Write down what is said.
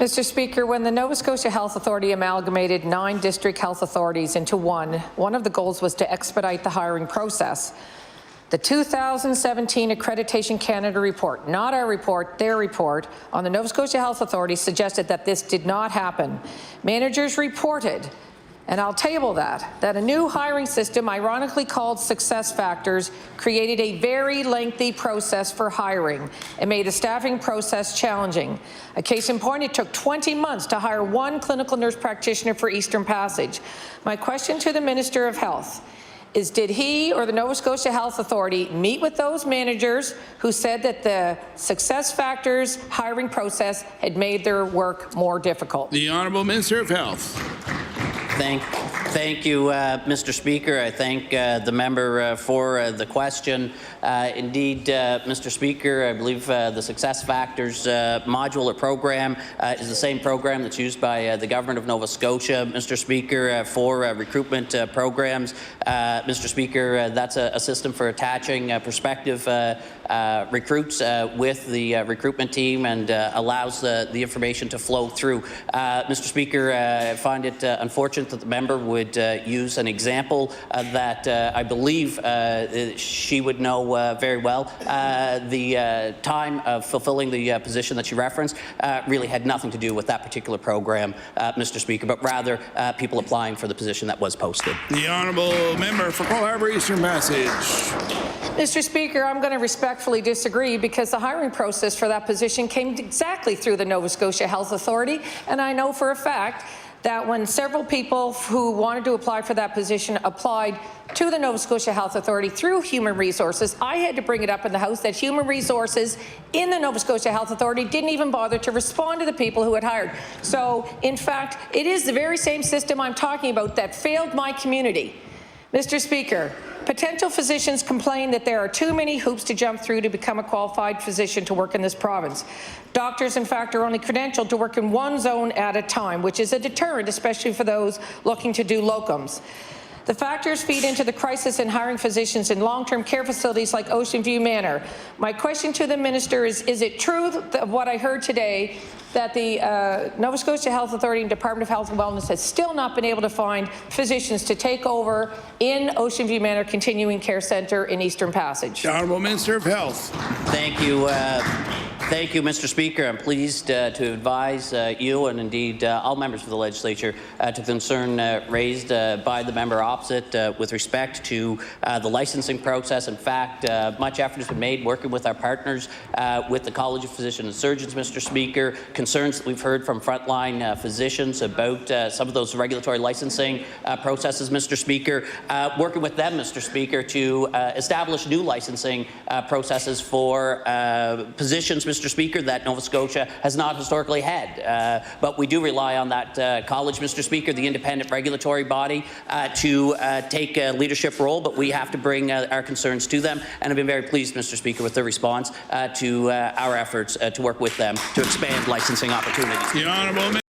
Mr. Speaker, when the Nova Scotia Health Authority amalgamated 9 district health authorities into one of the goals was to expedite the hiring process. The 2017 Accreditation Canada report, not our report, their report, on the Nova Scotia Health Authority suggested that this did not happen. Managers reported, and I'll table that a new hiring system, ironically called Success Factors, created a very lengthy process for hiring and made the staffing process challenging. A case in point, it took 20 months to hire one clinical nurse practitioner for Eastern Passage. My question to the Minister of Health is, did he or the Nova Scotia Health Authority meet with those managers who said that the Success Factors hiring process had made their work more difficult? The Honourable Minister of Health. Thank you, Mr. Speaker. I thank the member for the question. Indeed, Mr. Speaker, I believe the Success Factors modular program is the same program that's used by the Government of Nova Scotia, Mr. Speaker, for recruitment programs. Mr. Speaker, that's a system for attaching prospective recruits with the recruitment team and allows the information to flow through. Mr. Speaker, I find it unfortunate that the member would use an example that I believe she would know very well. The time of fulfilling the position that she referenced really had nothing to do with that particular program, Mr. Speaker, but rather people applying for the position that was posted. The Honourable Member for Cole Harbour Eastern Passage. Mr. Speaker, I'm going to respectfully disagree because the hiring process for that position came exactly through the Nova Scotia Health Authority, and I know for a fact that when several people who wanted to apply for that position applied to the Nova Scotia Health Authority through Human Resources, I had to bring it up in the House that Human Resources in the Nova Scotia Health Authority didn't even bother to respond to the people who had hired. So, in fact, it is the very same system I'm talking about that failed my community. Mr. Speaker, potential physicians complain that there are too many hoops to jump through to become a qualified physician to work in this province. Doctors, in fact, are only credentialed to work in one zone at a time, which is a deterrent, especially for those looking to do locums. The factors feed into the crisis in hiring physicians in long-term care facilities like Ocean View Manor. My question to the minister is it true that what I heard today that the Nova Scotia Health Authority and Department of Health and Wellness has still not been able to find physicians to take over in Ocean View Manor Continuing Care Centre in Eastern Passage? The Honourable Minister of Health. Thank you. Thank you, Mr. Speaker. I'm pleased to advise you and indeed all members of the legislature to the concern raised by the member opposite with respect to the licensing process. In fact, much effort has been made working with our partners with the College of Physicians and Surgeons, Mr. Speaker. Concerns that we've heard from frontline physicians about some of those regulatory licensing processes, Mr. Speaker. Working with them, Mr. Speaker, to establish new licensing processes for positions, Mr. Speaker, that Nova Scotia has not historically had. But we do rely on that college, Mr. Speaker, the independent regulatory body, to take a leadership role, but we have to bring our concerns to them. And I've been very pleased, Mr. Speaker, with their response to our efforts to work with them to expand licensing opportunities. The Honourable